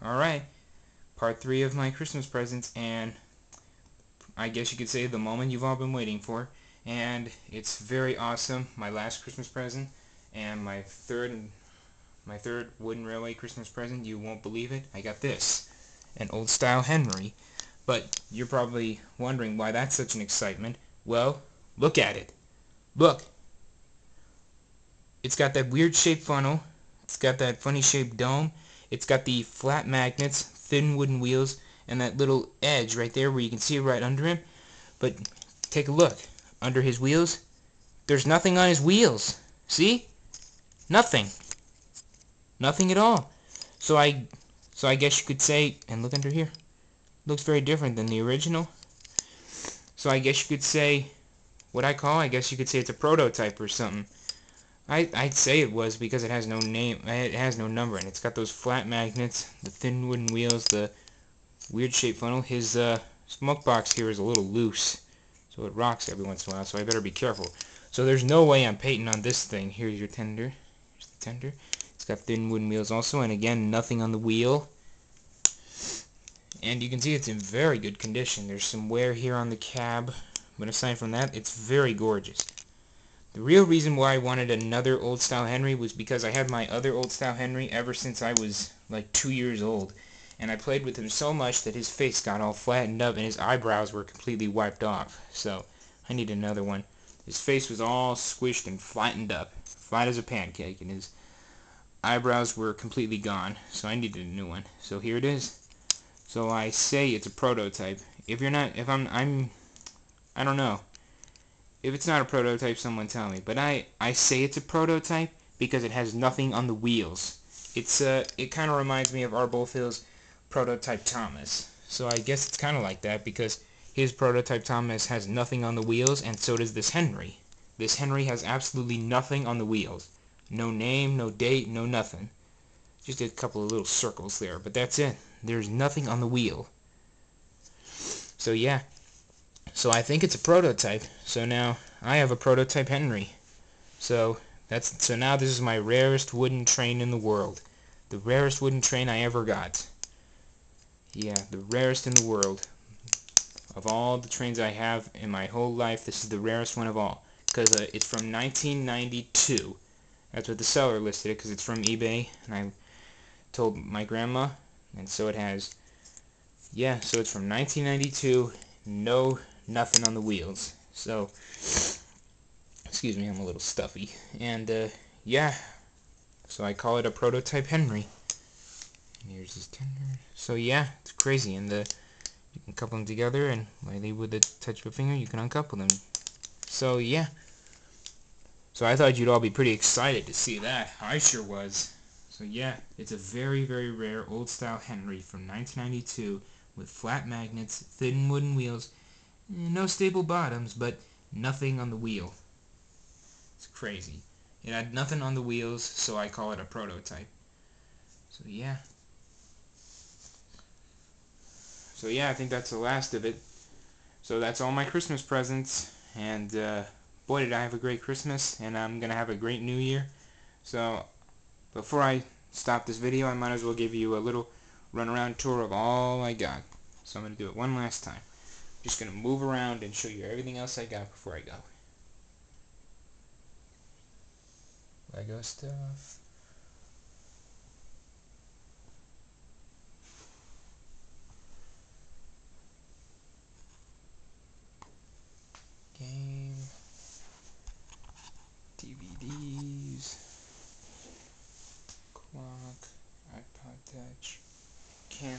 Alright, part 3 of my Christmas presents, and I guess you could say the moment you've all been waiting for. And it's very awesome. My last Christmas present, and my third wooden railway Christmas present. You won't believe it. I got this, an old style Henry. But you're probably wondering why that's such an excitement. Well, look at it. Look. It's got that weird shaped funnel. It's got that funny shaped dome. It's got the flat magnets, thin wooden wheels, and that little edge right there where you can see it right under him. But take a look. Under his wheels, there's nothing on his wheels. See? Nothing. Nothing at all. So I guess you could say, and look under here. Looks very different than the original. So I guess you could say, I guess you could say it's a prototype or something. I'd say it was because it has no name, it has no number, and it's got those flat magnets, the thin wooden wheels, the weird shaped funnel. His smoke box here is a little loose, so it rocks every once in a while, so I better be careful. So there's no way I'm painting on this thing. Here's your tender. Here's the tender. It's got thin wooden wheels also, and again, nothing on the wheel. And you can see it's in very good condition. There's some wear here on the cab, but aside from that, it's very gorgeous. The real reason why I wanted another old style Henry was because I had my other old style Henry ever since I was like 2 years old, and I played with him so much that his face got all flattened up and his eyebrows were completely wiped off. So I need another one. His face was all squished and flattened up, flat as a pancake, and his eyebrows were completely gone, so I needed a new one. So here it is. So I say it's a prototype. If you're not, if I don't know. If it's not a prototype, someone tell me. But I say it's a prototype because it has nothing on the wheels. It kind of reminds me of our Bullfield's prototype Thomas. So I guess it's kind of like that because his prototype Thomas has nothing on the wheels, and so does this Henry. This Henry has absolutely nothing on the wheels. No name, no date, no nothing. Just a couple of little circles there, but that's it. There's nothing on the wheel. So yeah. So I think it's a prototype. So now I have a prototype Henry. So now this is my rarest wooden train in the world. The rarest wooden train I ever got. Yeah, the rarest in the world. Of all the trains I have in my whole life, this is the rarest one of all. Because it's from 1992. That's what the seller listed it, because it's from eBay. And I told my grandma. And so it has, yeah, so it's from 1992. Nothing on the wheels. So, excuse me, I'm a little stuffy. And, yeah. So I call it a prototype Henry. And here's his tender. So yeah, it's crazy. And you can couple them together, and lightly with the touch of a finger, you can uncouple them. So yeah. So I thought you'd all be pretty excited to see that. I sure was. So yeah, it's a very, very rare old-style Henry from 1992 with flat magnets, thin wooden wheels, no stable bottoms, but nothing on the wheel. It's crazy. It had nothing on the wheels, so I call it a prototype. So yeah. So yeah, I think that's the last of it. So that's all my Christmas presents, and boy did I have a great Christmas, and I'm gonna have a great New Year. So before I stop this video, I might as well give you a little run-around tour of all I got. So I'm gonna do it one last time. Just gonna move around and show you everything else I got before I go. Lego stuff. Game. DVDs. Clock. iPod Touch. Camera.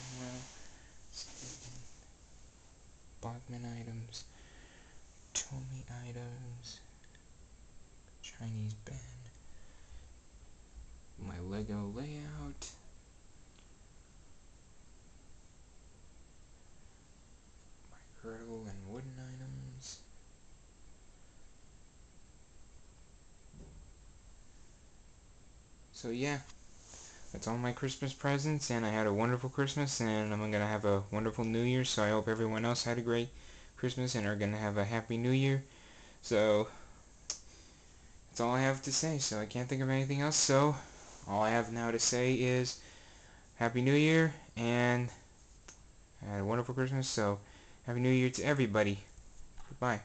Bachman items. Tomy items. Chinese band. My Lego layout. My grill and wooden items. So yeah, that's all my Christmas presents, and I had a wonderful Christmas, and I'm gonna have a wonderful New Year, so I hope everyone else had a great Christmas and are gonna have a happy New Year. So that's all I have to say, so I can't think of anything else. So all I have now to say is Happy New Year, and had a wonderful Christmas. So, Happy New Year to everybody. Goodbye.